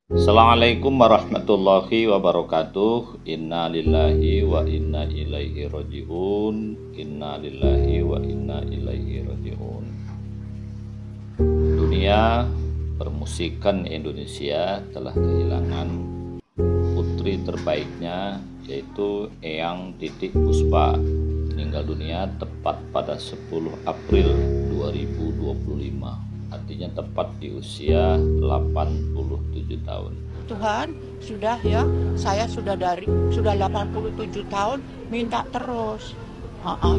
Assalamualaikum warahmatullahi wabarakatuh. Inna lillahi wa inna ilaihi roji'un. Inna lillahi wa inna ilaihi roji'un. Dunia permusikan Indonesia telah kehilangan putri terbaiknya, yaitu Eyang Titik Puspa, meninggal dunia tepat pada 10 April 2025. Artinya tepat di usia 87 tahun. Tuhan, sudah ya, saya sudah 87 tahun minta terus.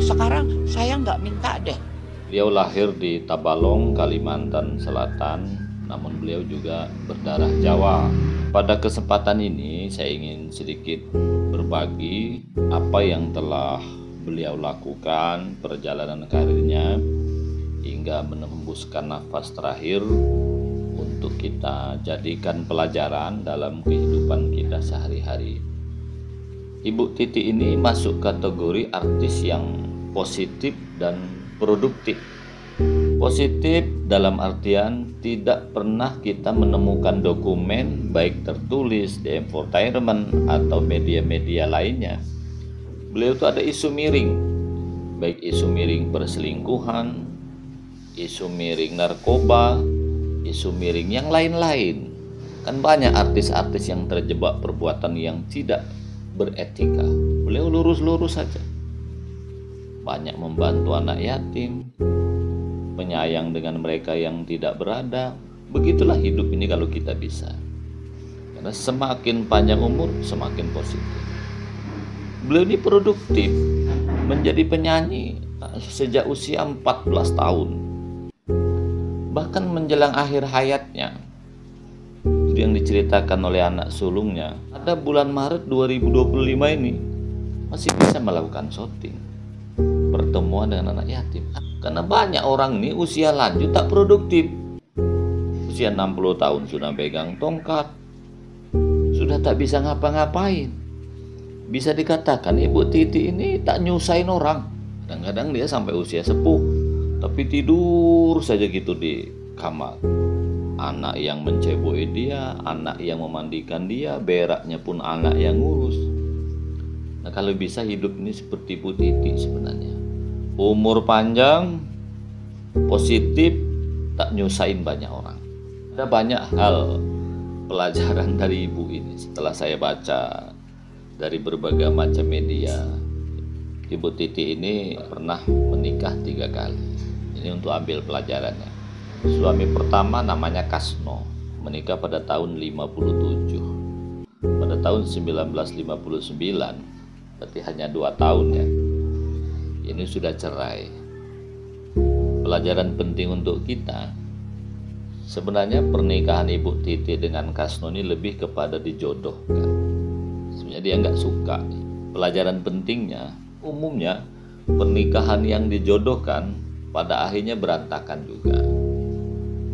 Sekarang saya nggak minta deh. Beliau lahir di Tabalong, Kalimantan Selatan, namun beliau juga berdarah Jawa. Pada kesempatan ini saya ingin sedikit berbagi apa yang telah beliau lakukan, perjalanan karirnya hingga menembuskan nafas terakhir untuk kita jadikan pelajaran dalam kehidupan kita sehari-hari. Ibu Titi ini masuk kategori artis yang positif dan produktif. Positif dalam artian tidak pernah kita menemukan dokumen baik tertulis di entertainment atau media-media lainnya. Beliau itu ada isu miring, baik isu miring perselingkuhan, isu miring narkoba, isu miring yang lain-lain. Kan banyak artis-artis yang terjebak perbuatan yang tidak beretika. Beliau lurus-lurus saja. Banyak membantu anak yatim, penyayang dengan mereka yang tidak berada. Begitulah hidup ini kalau kita bisa. Karena semakin panjang umur, semakin positif. Beliau ini produktif, menjadi penyanyi sejak usia 14 tahun. Bahkan menjelang akhir hayatnya, itu yang diceritakan oleh anak sulungnya, pada bulan Maret 2025 ini masih bisa melakukan syuting, pertemuan dengan anak yatim. Karena banyak orang ini usia lanjut tak produktif. Usia 60 tahun sudah pegang tongkat, sudah tak bisa ngapa-ngapain. Bisa dikatakan Ibu Titi ini tak nyusahin orang. Kadang-kadang dia sampai usia sepuh, tapi tidur saja gitu di kamar. Anak yang menceboi dia, anak yang memandikan dia, beraknya pun anak yang ngurus. Nah, kalau bisa hidup ini seperti Bu Titi sebenarnya. Umur panjang, positif, tak nyusahin banyak orang. Ada banyak hal pelajaran dari ibu ini setelah saya baca dari berbagai macam media. Ibu Titi ini pernah menikah 3 kali. Ini untuk ambil pelajarannya. Suami pertama namanya Kasno, menikah pada tahun 57. Pada tahun 1959, berarti hanya 2 tahun ya. Ini sudah cerai. Pelajaran penting untuk kita, sebenarnya pernikahan Ibu Titi dengan Kasno ini lebih kepada dijodohkan. Sebenarnya dia nggak suka. Pelajaran pentingnya, umumnya pernikahan yang dijodohkan pada akhirnya berantakan juga.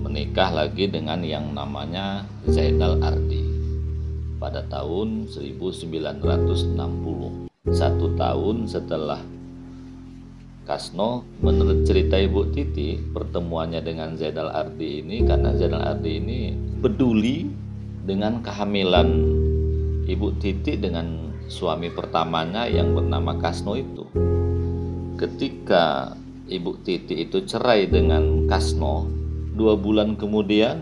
Menikah lagi dengan yang namanya Zainal Ardi pada tahun 1960. 1 tahun setelah Kasno, menurut cerita Ibu Titi, pertemuannya dengan Zainal Ardi ini karena Zainal Ardi ini peduli dengan kehamilan Ibu Titi dengan suami pertamanya yang bernama Kasno itu. Ketika Ibu Titi itu cerai dengan Kasno, 2 bulan kemudian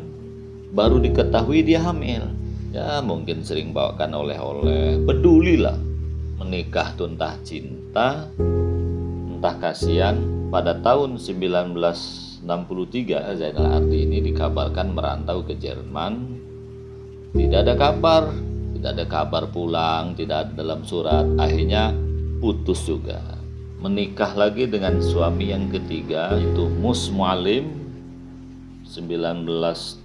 baru diketahui dia hamil. Ya mungkin sering bawakan oleh-oleh, pedulilah. Menikah tuh entah cinta, entah kasihan. Pada tahun 1963 Zainal Ardi ini dikabarkan merantau ke Jerman. Tidak ada kabar, tidak ada kabar pulang, tidak ada dalam surat. Akhirnya putus juga. Menikah lagi dengan suami yang ketiga, yaitu Mus Mualim. 1970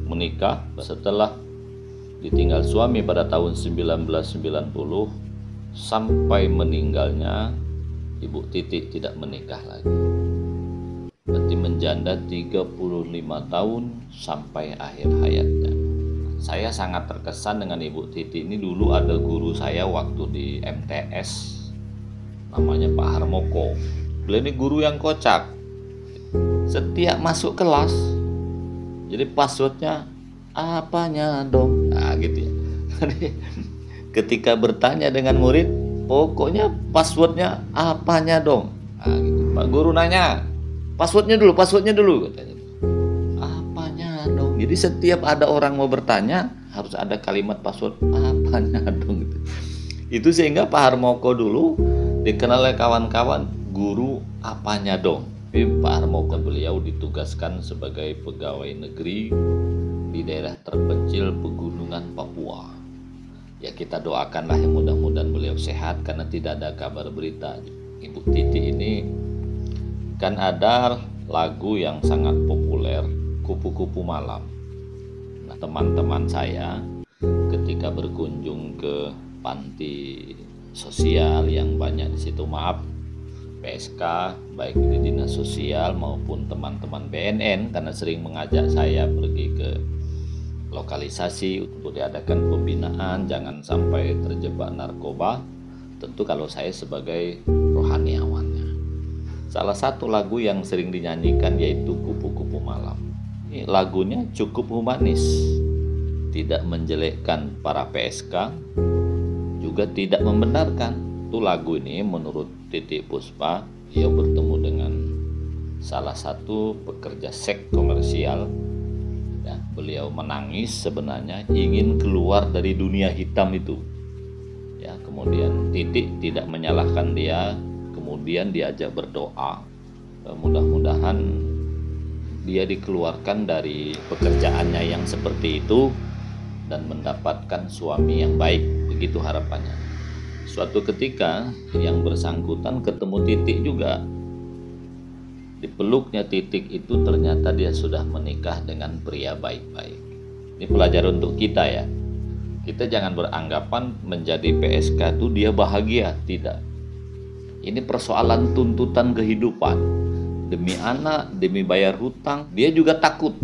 menikah. Setelah ditinggal suami pada tahun 1990 sampai meninggalnya, Ibu Titi tidak menikah lagi. Berarti menjanda 35 tahun sampai akhir hayatnya. Saya sangat terkesan dengan Ibu Titi ini. Dulu ada guru saya waktu di MTS, namanya Pak Harmoko. Beliau ini guru yang kocak. Setiap masuk kelas, jadi passwordnya apanya dong? Nah gitu ya. Jadi ketika bertanya dengan murid, pokoknya passwordnya apanya dong? Nah, gitu. Pak guru nanya, passwordnya dulu katanya. Apanya dong? Jadi setiap ada orang mau bertanya harus ada kalimat password apanya dong gitu. Itu sehingga Pak Harmoko dulu dikenal oleh kawan-kawan guru apanya dong. Tapi Pak Harmoko beliau ditugaskan sebagai pegawai negeri di daerah terpencil pegunungan Papua. Ya kita doakanlah yang mudah-mudahan beliau sehat karena tidak ada kabar berita. Ibu Titi ini kan ada lagu yang sangat populer, Kupu-Kupu Malam. Nah, teman-teman saya ketika berkunjung ke panti sosial yang banyak di situ, maaf, PSK baik di dinas sosial maupun teman-teman BNN karena sering mengajak saya pergi ke lokalisasi untuk diadakan pembinaan jangan sampai terjebak narkoba. Tentu kalau saya sebagai rohaniawannya, salah satu lagu yang sering dinyanyikan yaitu Kupu-Kupu Malam. Ini lagunya cukup humanis, tidak menjelekkan para PSK, juga tidak membenarkan. Itu lagu ini menurut Titi Puspa, ia bertemu dengan salah satu pekerja seks komersial. Ya, beliau menangis sebenarnya ingin keluar dari dunia hitam itu. Ya, kemudian Titi tidak menyalahkan dia, kemudian diajak berdoa. Mudah-mudahan dia dikeluarkan dari pekerjaannya yang seperti itu dan mendapatkan suami yang baik, begitu harapannya. Suatu ketika yang bersangkutan ketemu Titik juga. Dipeluknya Titik itu ternyata dia sudah menikah dengan pria baik-baik. Ini pelajaran untuk kita ya. Kita jangan beranggapan menjadi PSK itu dia bahagia, tidak. Ini persoalan tuntutan kehidupan. Demi anak, demi bayar hutang, dia juga takut.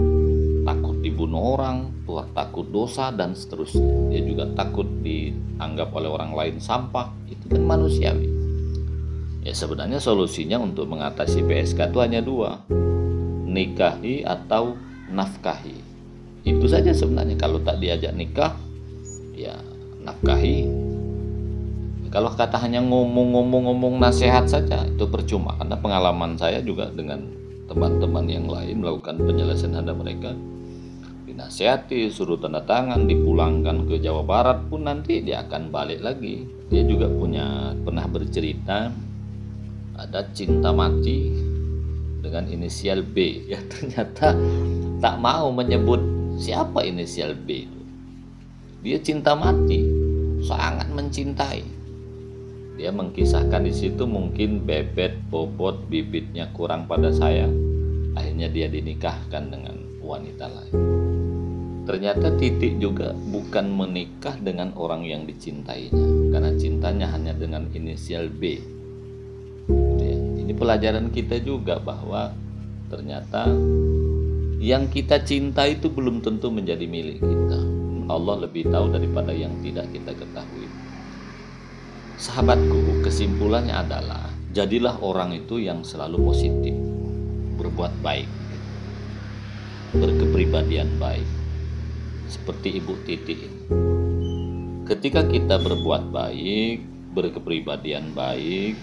Takut dibunuh orang, takut dosa dan seterusnya. Dia juga takut dianggap oleh orang lain sampah. Itu kan manusiawi. Ya sebenarnya solusinya untuk mengatasi PSK itu hanya dua, nikahi atau nafkahi. Itu saja sebenarnya. Kalau tak diajak nikah, ya nafkahi. Kalau kata hanya ngomong nasihat saja itu percuma. Karena pengalaman saya juga dengan teman-teman yang lain melakukan penyelesaian hadap mereka, dinasihati, suruh tanda tangan, dipulangkan ke Jawa Barat pun nanti dia akan balik lagi. Dia juga pernah bercerita ada cinta mati dengan inisial B. Ya ternyata tak mau menyebut siapa inisial B itu. Dia cinta mati, sangat mencintai. Dia mengkisahkan di situ mungkin bebet, bobot, bibitnya kurang pada saya. Akhirnya dia dinikahkan dengan wanita lain. Ternyata Titik juga bukan menikah dengan orang yang dicintainya, karena cintanya hanya dengan inisial B. Ini pelajaran kita juga bahwa ternyata yang kita cinta itu belum tentu menjadi milik kita. Allah lebih tahu daripada yang tidak kita ketahui. Sahabatku, kesimpulannya adalah jadilah orang itu yang selalu positif, berbuat baik, berkepribadian baik, seperti Ibu Titi ini. Ketika kita berbuat baik, berkepribadian baik,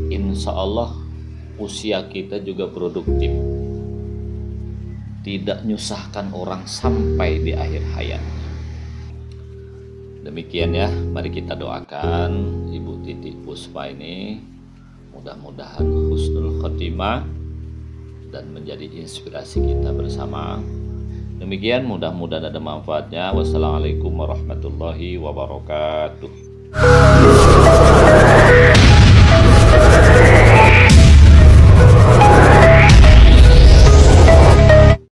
insya Allah usia kita juga produktif, tidak nyusahkan orang sampai di akhir hayatnya. Demikian ya, mari kita doakan Ibu Titi Puspa ini mudah-mudahan husnul khotimah dan menjadi inspirasi kita bersama. Demikian, mudah-mudahan ada manfaatnya. Wassalamualaikum warahmatullahi wabarakatuh.